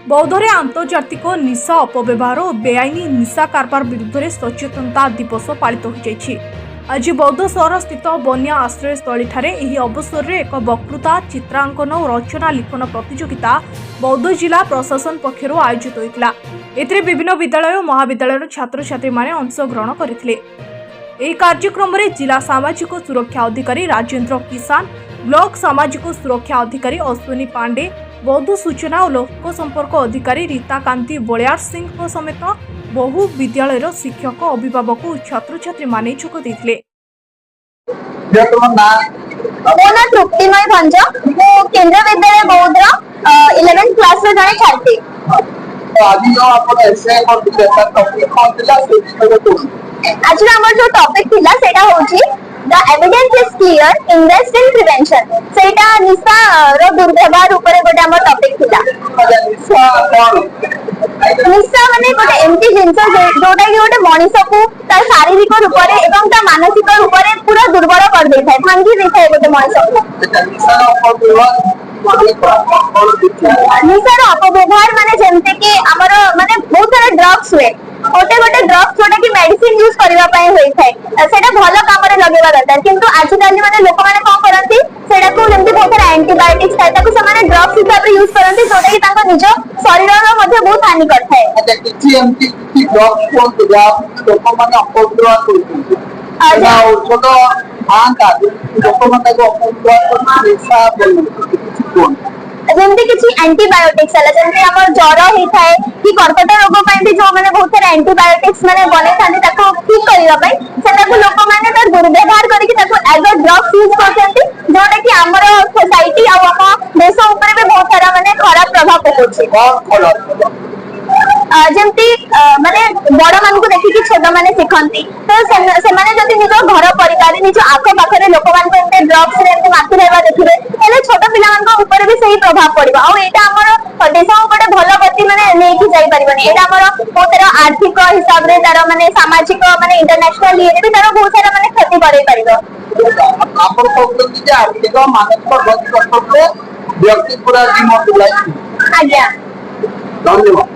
बौद्धरे आंतर्जातिक निशा अपव्यवहार और बेआईनी निशा कारबार विरुद्ध में सचेतनता दिवस पालित हो। आज बौद्ध सहर स्थित बन्या आश्रयस्थली यह अवसर में एक वक्तृता चित्रांकन और रचना लिखन प्रतियोगिता बौद्ध जिला प्रशासन पक्षर आयोजित होता। एथिरे विभिन्न विद्यालय और महाविद्यालय छात्र छात्री माने अंशग्रहण करथिले। ଏହି କାର୍ଯ୍ୟକ୍ରମରେ ଜିଲ୍ଲା ସାମାଜିକ ସୁରକ୍ଷା ଅଧିକାରୀ ରାଜେନ୍ଦ୍ର କିଷାନ, ବ୍ଲକ ସାମାଜିକ ସୁରକ୍ଷା ଅଧିକାରୀ ଅଶ୍ୱିନୀ ପାଣ୍ଡେ, ବୌଦ୍ଧ ସୂଚନା ଓ ଲୋକ ସମ୍ପର୍କ ଅଧିକାରୀ ରୀତାକାନ୍ତି ବଳିଆର ସିଂଙ୍କ ସମେତ ବହୁ ବିଦ୍ୟାଳୟର ଶିକ୍ଷକ, ଅଭିଭାବକ ଓ ଛାତ୍ରଛାତ୍ରୀମାନେ ଯୋଗ ଦେଇଥିଲେ। ମୋ ନାଁ ତୃପ୍ତିମୟ ଭଞ୍ଜ। ମୁଁ କେନ୍ଦ୍ର ବିଦ୍ୟାଳୟ ବୌଦ୍ଧର 11th କ୍ଲାସର ଜଣେ ଛାତ୍ରୀ। आज हमर जो टॉपिक थिला सेटा होची the evidence is clear invest in prevention. सेटा निशा रो दुर्व्यवहार ऊपर गोटे हमर टॉपिक थिला। निशा माने गोटे एमती जिंस जोटा कि गोटे मनुष्य को तार शारीरिक रूप रे एवं ता मानसिक रूप रे पूरा दुर्बल कर दे थाए, भांगी दे थाए गोटे मनुष्य को। निशार अपव्यवहार माने जेमते कि हमर माने बहुत सारा ड्रग्स हुए, गोटे गोटे ड्रग्स जोटा कि मेडिसिन यूज करबा पई होई थाए, सेटा भलो काम रे लगेबा दरकार। किंतु आज काली माने लोक माने कोन करंती सेटा को जेमते बहुत सारा एंटीबायोटिक्स थाए ताको से माने ड्रग्स हिसाब रे यूज करंती जोटा कि ताको निज शरीर रो मध्ये बहुत हानि करथाय। अच्छा किछि एमती किछि ड्रग्स कोन जा लोक माने अपव्यवहार करथि ना औषध आंका लोक माने को अपव्यवहार करथि हिसाब बोलि कोन जेमते किछि एंटीबायोटिक्स हला जेमते हमर ज्वर ही थाए कि कर्कट रोग पई भी जो माने बहुत सारा एंटीबायोटिक्स माने बने थाने ताको ठीक करिवा पई सेटा को लोक माने तार दुर्व्यवहार करि कि ताको एज अ ड्रग्स यूज करथि जोटा कि हमर सोसाइटी आ हम देश ऊपर भी बहुत सारा माने खराब प्रभाव पकोछि। जेमती माने बड़ मान को देखि कि छोट माने सिखंती तो से माने जति निज घर परिवार निज आख पाखरे लोक मान को एते ड्रग्स रे एते माथि रहबा देखिबे हेले छोट पिला मान को ऊपर भी सही प्रभाव पड़िबा। आ एटा हमर देश ऊपर भलो गति माने नै कि जाई परिबनी। एटा हमर बहुत सारा आर्थिक हिसाब रे तार माने सामाजिक माने इंटरनेशनल ये भी तार बहुत सारा माने क्षति करै परिबो। आपण कहउछन कि आर्थिक मानसिक गति करते व्यक्ति पूरा जीवन लाइफ। आज्ञा धन्यवाद।